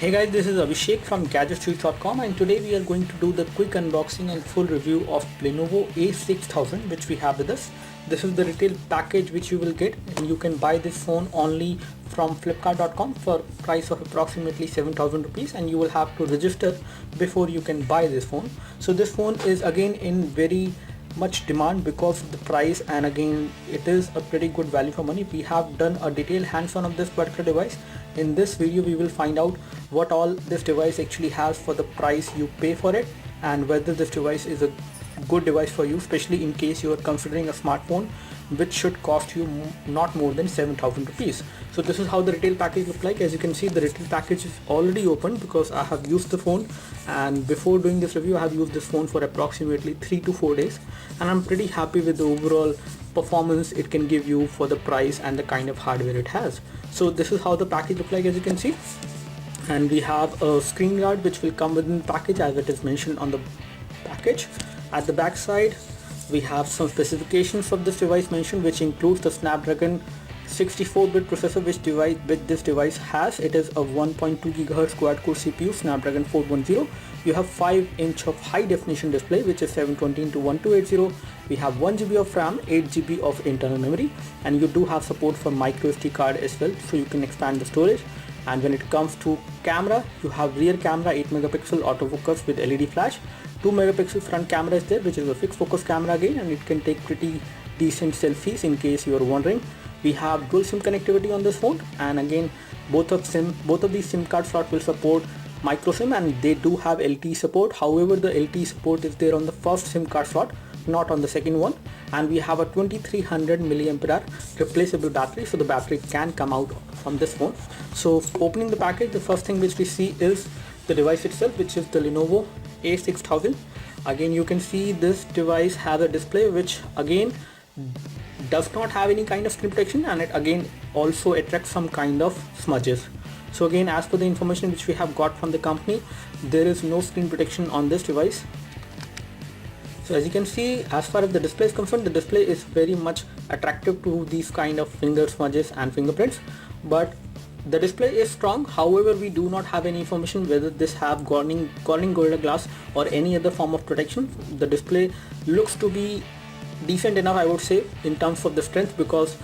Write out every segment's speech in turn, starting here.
Hey guys, this is Abhishek from gadgetstreet.com, and today we are going to do the quick unboxing and full review of Lenovo A6000 which we have with us. This is the retail package which you will get, and you can buy this phone only from flipkart.com for price of approximately 7,000 rupees, and you will have to register before you can buy this phone. So this phone is again in very much demand because of the price, and again it is a pretty good value for money. We have done a detailed hands-on of this particular device. In this video we will find out what all this device actually has for the price you pay for it, and whether this device is a good device for you, especially in case you are considering a smartphone which should cost you not more than 7,000 rupees. So this is how the retail package looks like. As you can see, the retail package is already open because I have used the phone, and before doing this review I have used this phone for approximately 3 to 4 days, and I'm pretty happy with the overall performance it can give you for the price and the kind of hardware it has. So this is how the package looks like, as you can see, and we have a screen guard which will come within the package as it is mentioned on the package. At the back side we have some specifications of this device mentioned, which includes the Snapdragon 64-bit processor which this device has. It is a 1.2 GHz quad-core CPU Snapdragon 410. You have 5-inch of high-definition display which is 720x1280. We have 1 GB of RAM, 8 GB of internal memory, and you do have support for micro SD card as well, so you can expand the storage. And when it comes to camera, you have rear camera 8 megapixel autofocus with LED flash, 2 megapixel front camera is there, which is a fixed focus camera again, and it can take pretty decent selfies in case you are wondering. We have dual SIM connectivity on this phone, and again both of these SIM card slots will support micro SIM, and they do have LTE support. However, the LTE support is there on the first SIM card slot, not on the second one. And we have a 2300 mAh replaceable battery, so the battery can come out from this phone. So opening the package, the first thing which we see is the device itself, which is the Lenovo A6000. Again, you can see this device has a display which again does not have any kind of screen protection, and it again also attracts some kind of smudges. So again, as per the information which we have got from the company, there is no screen protection on this device. So as you can see, as far as the display is concerned, the display is very much attractive to these kind of finger smudges and fingerprints, but the display is strong. However, we do not have any information whether this have Corning Gorilla Glass or any other form of protection. The display looks to be decent enough, I would say, in terms of the strength, because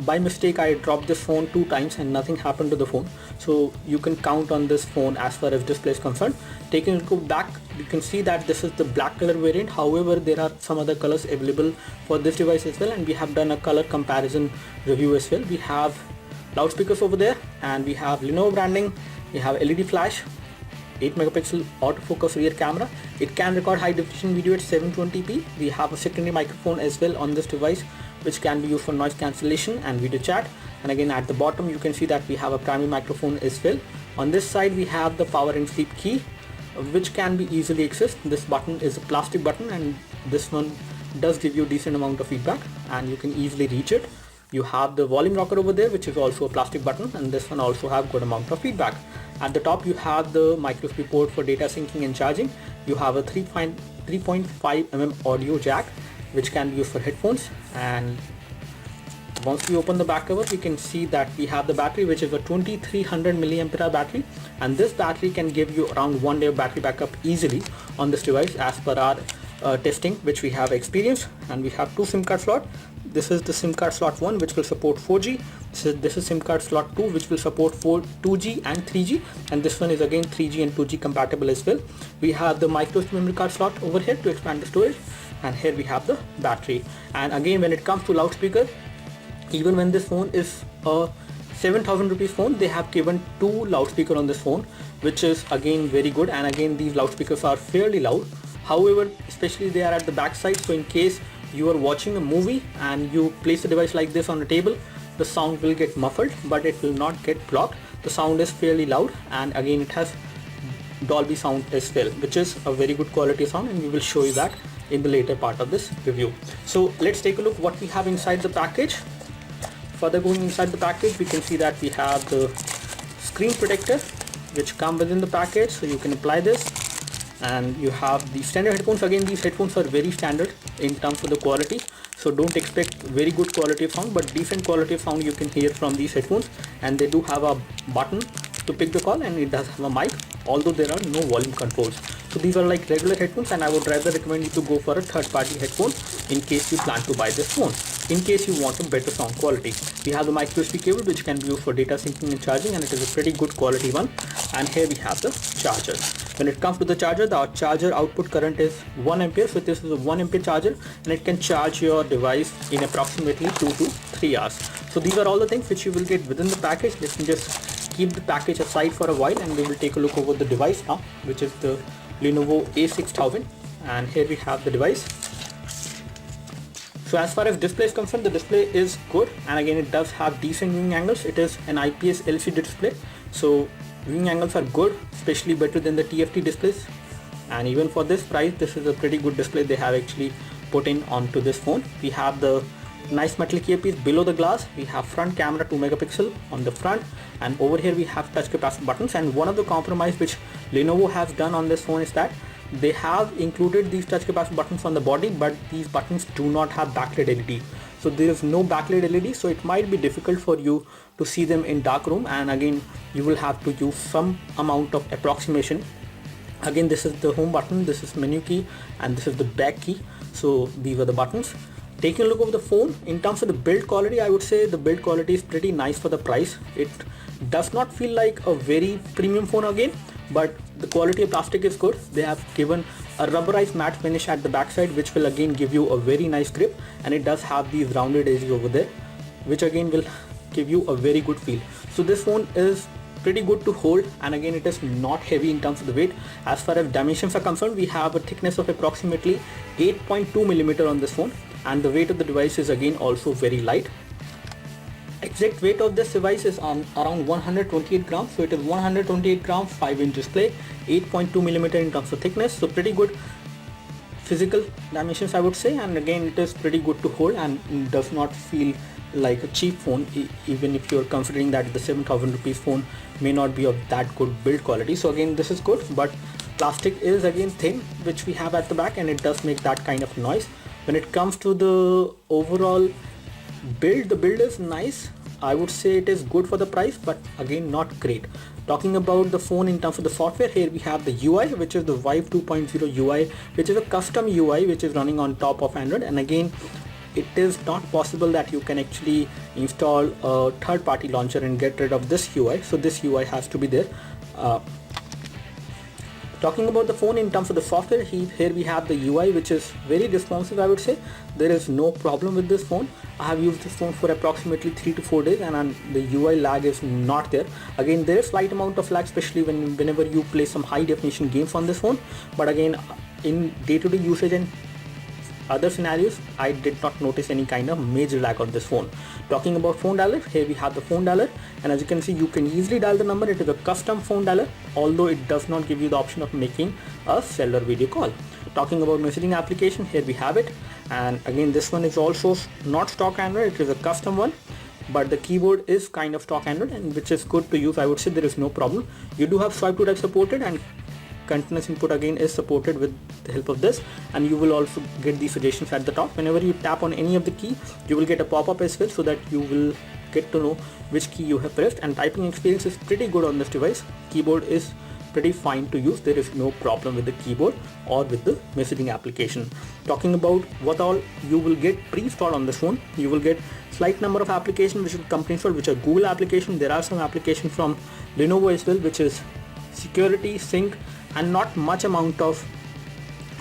by mistake I dropped this phone 2 times and nothing happened to the phone. So you can count on this phone as far as display is concerned. Taking a look back, you can see that this is the black color variant. However, there are some other colors available for this device as well, and we have done a color comparison review as well. We have loudspeakers over there, and we have Lenovo branding. We have LED flash, 8 megapixel autofocus rear camera. It can record high definition video at 720p. We have a secondary microphone as well on this device, which can be used for noise cancellation and video chat. And again, at the bottom you can see that we have a primary microphone as well. On this side we have the power and sleep key, which can be easily accessed. This button is a plastic button, and this one does give you a decent amount of feedback and you can easily reach it. You have the volume rocker over there, which is also a plastic button, and this one also have good amount of feedback. At the top you have the micro USB port for data syncing and charging. You have a 3.5mm audio jack which can be used for headphones, and once we open the back cover we can see that we have the battery, which is a 2300 mAh battery, and this battery can give you around 1 day of battery backup easily on this device as per our testing which we have experienced. And we have 2 SIM card slot. This is the SIM card slot 1 which will support 4G. This is SIM card slot 2 which will support 2G and 3G, and this one is again 3G and 2G compatible as well. We have the micro SD memory card slot over here to expand the storage, and here we have the battery. And again, when it comes to loudspeaker, even when this phone is a 7,000 rupees phone, they have given 2 loudspeakers on this phone, which is again very good. And again, these loudspeakers are fairly loud. However, especially they are at the back side, so in case you are watching a movie and you place a device like this on a table, the sound will get muffled, but it will not get blocked. The sound is fairly loud, and again it has Dolby sound as well, which is a very good quality sound, and we will show you that in the later part of this review. So let's take a look what we have inside the package. Further going inside the package, we can see that we have the screen protector which come within the package, so you can apply this. And you have the standard headphones. Again, these headphones are very standard in terms of the quality, so don't expect very good quality of sound, but decent quality of sound you can hear from these headphones. And they do have a button to pick the call, and it does have a mic, although there are no volume controls. So these are like regular headphones, and I would rather recommend you to go for a third-party headphone in case you plan to buy this phone. In case you want a better sound quality, we have the micro USB cable which can be used for data syncing and charging, and it is a pretty good quality one. And here we have the charger. When it comes to the charger, the charger output current is 1 ampere. So this is a 1 ampere charger, and it can charge your device in approximately 2 to 3 hours. So these are all the things which you will get within the package. Let me just keep the package aside for a while, and we will take a look over the device now, which is the Lenovo A6000. And here we have the device. So as far as display is concerned, the display is good, and again it does have decent viewing angles. It is an IPS LCD display, so viewing angles are good, especially better than the TFT displays. And even for this price, this is a pretty good display they have actually put in onto this phone. We have the nice metal earpiece below the glass. We have front camera 2 megapixel on the front, and over here we have touch capacitive buttons. And one of the compromise which Lenovo has done on this phone is that they have included these touch capacitive buttons on the body, but these buttons do not have backlit LED. So there is no backlit LED, so it might be difficult for you to see them in dark room, and again you will have to use some amount of approximation. Again, this is the home button, this is menu key, and this is the back key. So these are the buttons. Taking a look over the phone, in terms of the build quality, I would say the build quality is pretty nice for the price. It does not feel like a very premium phone again, but the quality of plastic is good. They have given a rubberized matte finish at the backside, which will again give you a very nice grip, and it does have these rounded edges over there, which again will give you a very good feel. So this phone is pretty good to hold, and again it is not heavy in terms of the weight. As far as dimensions are concerned, we have a thickness of approximately 8.2 millimeter on this phone, and the weight of the device is again also very light. Exact weight of this device is on around 128 grams. So it is 128 grams, 5-inch display, 8.2 millimeter in terms of thickness. So pretty good physical dimensions, I would say, and again it is pretty good to hold and does not feel like a cheap phone, even if you're considering that the 7,000 rupees phone may not be of that good build quality. So again this is good, but plastic is again thin, which we have at the back, and it does make that kind of noise. When it comes to the overall build, the build is nice. I would say it is good for the price, but again not great. Talking about the phone in terms of the software, here we have the UI, which is the Vive 2.0 UI, which is a custom UI which is running on top of Android. And again, it is not possible that you can actually install a third-party launcher and get rid of this UI. So this UI has to be there. Talking about the phone in terms of the software, here we have the UI, which is very responsive, I would say. There is no problem with this phone. I have used this phone for approximately 3 to 4 days, and the UI lag is not there. Again, there is slight amount of lag, especially whenever you play some high definition games on this phone. But again, in day-to-day usage and other scenarios, I did not notice any kind of major lag on this phone. Talking about phone dialer, here we have the phone dialer, and as you can see, you can easily dial the number. It is a custom phone dialer, although it does not give you the option of making a cellular video call. Talking about messaging application, here we have it, and again this one is also not stock Android, it is a custom one, but the keyboard is kind of stock Android, and which is good to use. I would say there is no problem. You do have swipe to type supported, and continuous input again is supported with the help of this, and you will also get these suggestions at the top. Whenever you tap on any of the key, you will get a pop-up as well, so that you will get to know which key you have pressed. And typing experience is pretty good on this device. Keyboard is pretty fine to use. There is no problem with the keyboard or with the messaging application. Talking about what all you will get pre-installed on this phone, you will get slight number of applications which will come pre-installed, which are Google application. There are some applications from Lenovo as well, which is security, sync, and not much amount of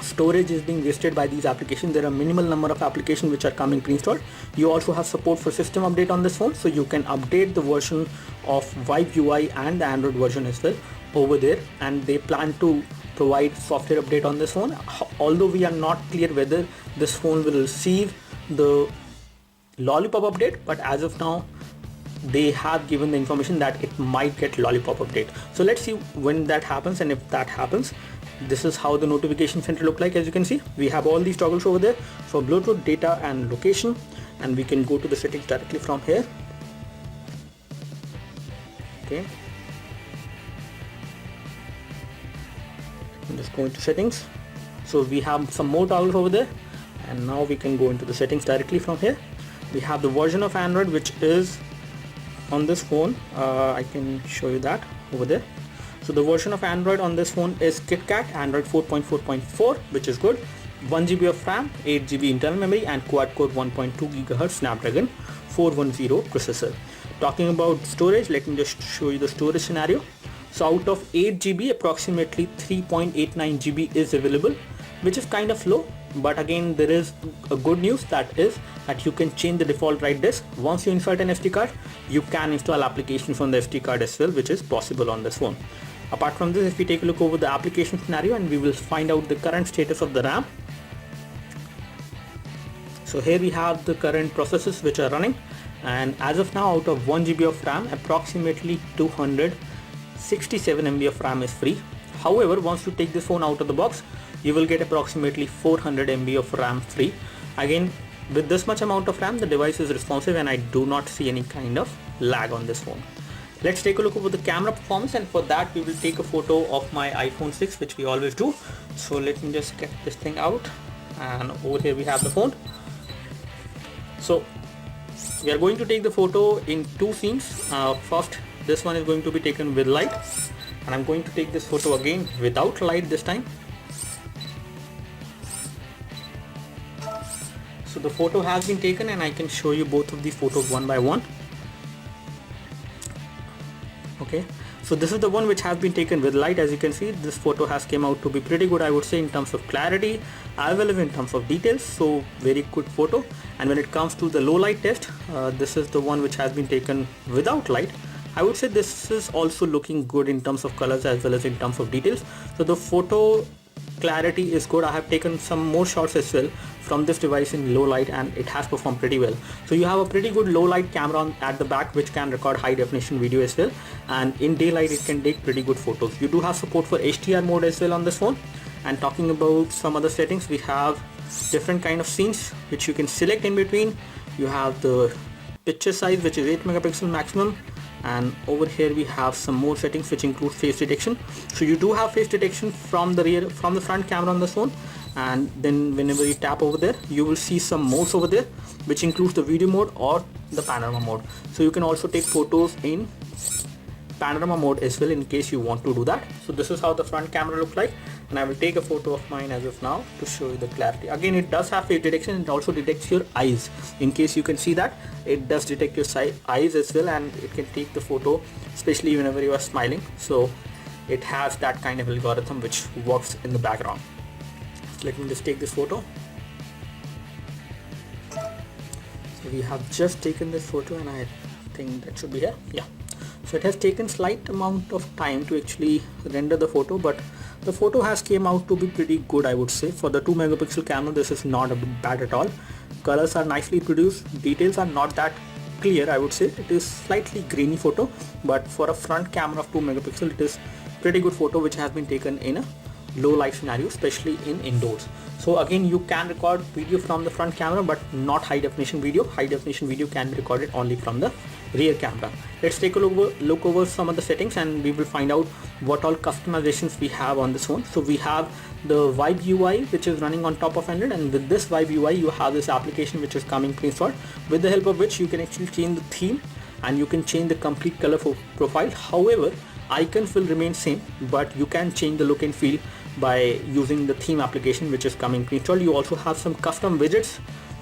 storage is being wasted by these applications. There are minimal number of applications which are coming pre-installed. You also have support for system update on this phone, so you can update the version of Vive UI and the Android version as well over there, and they plan to provide software update on this phone, although we are not clear whether this phone will receive the Lollipop update, but as of now they have given the information that it might get Lollipop update. So let's see when that happens, and if that happens, this is how the notification center look like. As you can see, we have all these toggles over there for Bluetooth, data and location, and we can go to the settings directly from here. Okay, just go into settings. So we have some more toggles over there, and now we can go into the settings directly from here. We have the version of Android which is on this phone. I can show you that. over there. So the version of Android on this phone is KitKat Android 4.4.4, which is good. 1GB of RAM, 8GB internal memory, and quad-core 1.2 GHz Snapdragon 410 processor. Talking about storage, let me just show you the storage scenario. So out of 8GB, approximately 3.89 GB is available, which is kind of low. But again, there is a good news, that is that you can change the default write disk. Once you insert an SD card, you can install applications on the SD card as well, which is possible on this phone. Apart from this, if we take a look over the application scenario, and we will find out the current status of the RAM. So here we have the current processes which are running, and as of now, out of 1GB of RAM, approximately 267 MB of RAM is free. However, once you take this phone out of the box, you will get approximately 400 MB of RAM free. Again, with this much amount of RAM, the device is responsive and I do not see any kind of lag on this phone. Let's take a look over the camera performance, and for that we will take a photo of my iPhone 6, which we always do. So let me just get this thing out, and over here we have the phone. So we are going to take the photo in two scenes. First, this one is going to be taken with light, and I'm going to take this photo again without light this time. So the photo has been taken, and I can show you both of the photos one by one. Okay, so this is the one which has been taken with light. As you can see, this photo has came out to be pretty good, I would say, in terms of clarity as well as in terms of details. So very good photo. And when it comes to the low light test, this is the one which has been taken without light. I would say this is also looking good in terms of colors as well as in terms of details. So the photo clarity is good. I have taken some more shots as well from this device in low light, and it has performed pretty well. So you have a pretty good low light camera at the back, which can record high definition video as well, and in daylight it can take pretty good photos. You do have support for HDR mode as well on this phone. And talking about some other settings, we have different kind of scenes which you can select in between. You have the picture size, which is 8 megapixel maximum, and over here we have some more settings which include face detection. So you do have face detection from the front camera on this phone, and then whenever you tap over there, you will see some modes over there, which includes the video mode or the panorama mode. So you can also take photos in panorama mode as well in case you want to do that. So this is how the front camera looks like, and I will take a photo of mine as of now to show you the clarity. Again, it does have face detection. It also detects your eyes. In case you can see that, it does detect your eyes as well, and it can take the photo especially whenever you are smiling. So it has that kind of algorithm which works in the background. So let me just take this photo. So we have just taken this photo, and I think that should be here. Yeah. So it has taken slight amount of time to actually render the photo, but the photo has came out to be pretty good, I would say. For the 2 megapixel camera, this is not bad at all. Colors are nicely produced. Details are not that clear, I would say. It is slightly grainy photo, but for a front camera of 2 megapixel, it is pretty good photo which has been taken in a low light scenario, especially in indoors. So again, you can record video from the front camera, but not high definition video. High definition video can be recorded only from the rear camera. Let's take a look over some of the settings, and we will find out what all customizations we have on this phone. So we have the Vibe UI, which is running on top of Android, and with this Vibe UI you have this application which is coming pre-installed, with the help of which you can actually change the theme and you can change the complete color profile. However, icons will remain same, but you can change the look and feel by using the theme application which is coming pre-installed. You also have some custom widgets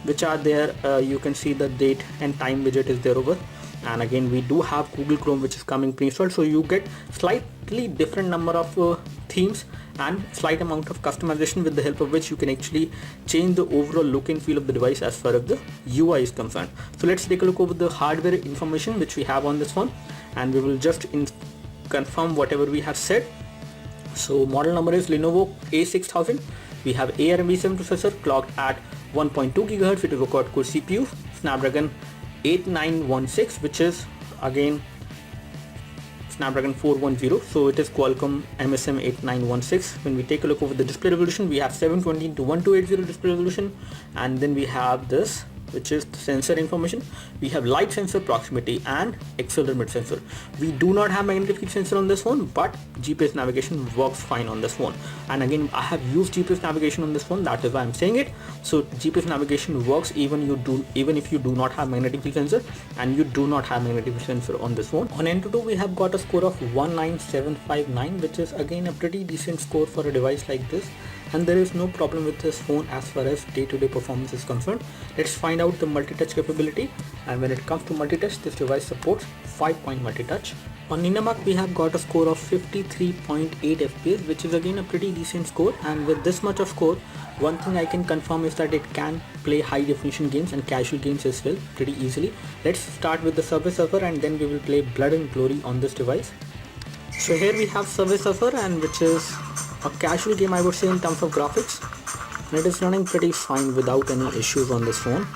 which are there. You can see the date and time widget is there over, and again we do have Google Chrome which is coming pre-installed. So you get slightly different number of themes and slight amount of customization, with the help of which you can actually change the overall look and feel of the device as far as the UI is concerned. So let's take a look over the hardware information which we have on this one, and we will just confirm whatever we have said. So model number is Lenovo A6000. We have ARM7 processor clocked at 1.2 GHz with a quad-core CPU, Snapdragon 8916, which is again Snapdragon 410. So it is Qualcomm MSM 8916. When we take a look over the display resolution, we have 720 x 1280 display resolution, and then we have this which is the sensor information. We have light sensor, proximity and accelerometer sensor. We do not have magnetic field sensor on this phone, but GPS navigation works fine on this phone. And again, I have used GPS navigation on this phone, that is why I'm saying it. So GPS navigation works even if you do not have magnetic field sensor and you do not have magnetic field sensor on this phone. On AnTuTu we have got a score of 19759, which is again a pretty decent score for a device like this. And there is no problem with this phone as far as day-to-day performance is concerned. Let's find out the multi-touch capability, and when it comes to multi-touch, this device supports 5-point multi-touch. On Ninamark we have got a score of 53.8 FPS, which is again a pretty decent score, and with this much of score, one thing I can confirm is that it can play high definition games and casual games as well pretty easily. Let's start with the Subway Surfer and then we will play Blood and Glory on this device. So here we have Subway Surfer, and which is a casual game I would say in terms of graphics, and it is running pretty fine without any issues on this phone.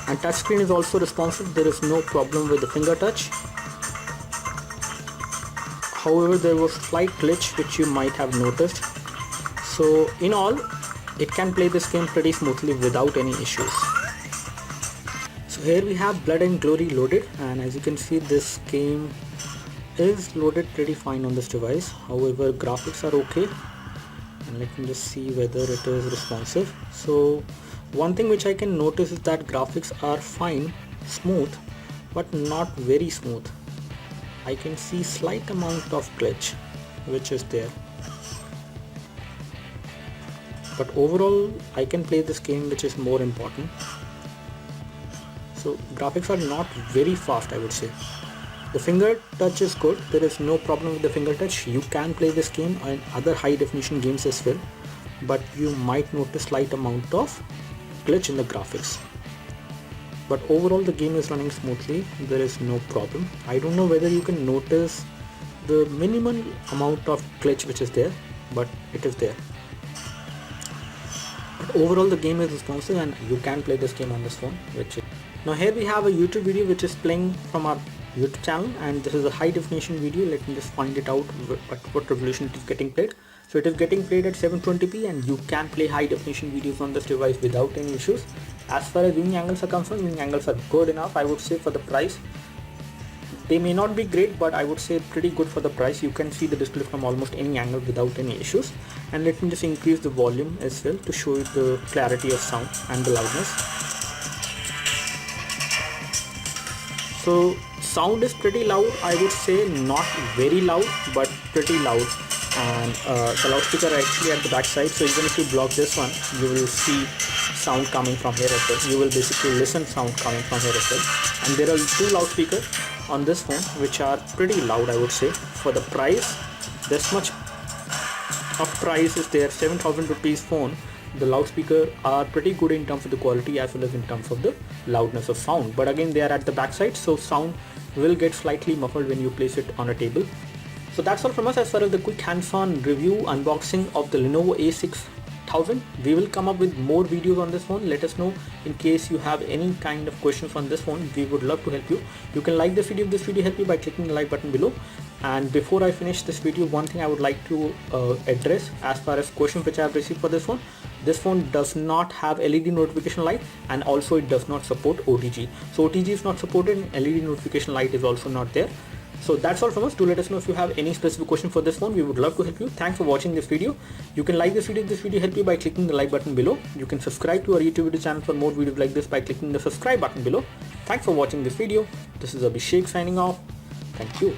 And touchscreen is also responsive, there is no problem with the finger touch. However, there was slight glitch which you might have noticed. So in all, it can play this game pretty smoothly without any issues. So here we have Blood and Glory loaded, and as you can see, this game is loaded pretty fine on this device. However, graphics are okay, and let me just see whether it is responsive. So one thing which I can notice is that graphics are fine, smooth, but not very smooth. I can see slight amount of glitch which is there, but overall I can play this game, which is more important. So graphics are not very fast, I would say. The finger touch is good, there is no problem with the finger touch. You can play this game on other high definition games as well, but you might notice slight amount of glitch in the graphics. But overall the game is running smoothly, there is no problem. I don't know whether you can notice the minimal amount of glitch which is there, but it is there. But overall the game is responsive and you can play this game on this phone. Now here we have a YouTube video which is playing from our YouTube channel, and this is a high definition video. Let me just find it out at what resolution it is getting played. So it is getting played at 720p, and you can play high definition videos on this device without any issues. As far as viewing angles are concerned, viewing angles are good enough, I would say, for the price. They may not be great, but I would say pretty good for the price. You can see the display from almost any angle without any issues. And let me just increase the volume as well to show you the clarity of sound and the loudness. So sound is pretty loud, I would say, not very loud but pretty loud. And the loudspeaker are actually at the back side, so even if you block this one, you will see sound coming from here as well. You will basically listen sound coming from here as well. And there are two loudspeakers on this phone which are pretty loud, I would say. For the price, this much of price is there, 7,000 rupees phone. The loudspeakers are pretty good in terms of the quality as well as in terms of the loudness of sound. But again, they are at the back side, so sound will get slightly muffled when you place it on a table. So that's all from us as far as the quick hands-on review unboxing of the Lenovo A6000. We will come up with more videos on this phone. Let us know in case you have any kind of questions on this phone. We would love to help you. You can like this video if this video helped you by clicking the like button below. And before I finish this video, one thing I would like to address as far as questions which I have received for this phone. This phone does not have LED notification light, and also it does not support OTG. So OTG is not supported and LED notification light is also not there. So that's all from us. Do let us know if you have any specific question for this phone. We would love to help you. Thanks for watching this video. You can like this video if this video helped you by clicking the like button below. You can subscribe to our YouTube video channel for more videos like this by clicking the subscribe button below. Thanks for watching this video. This is Abhishek signing off. Thank you.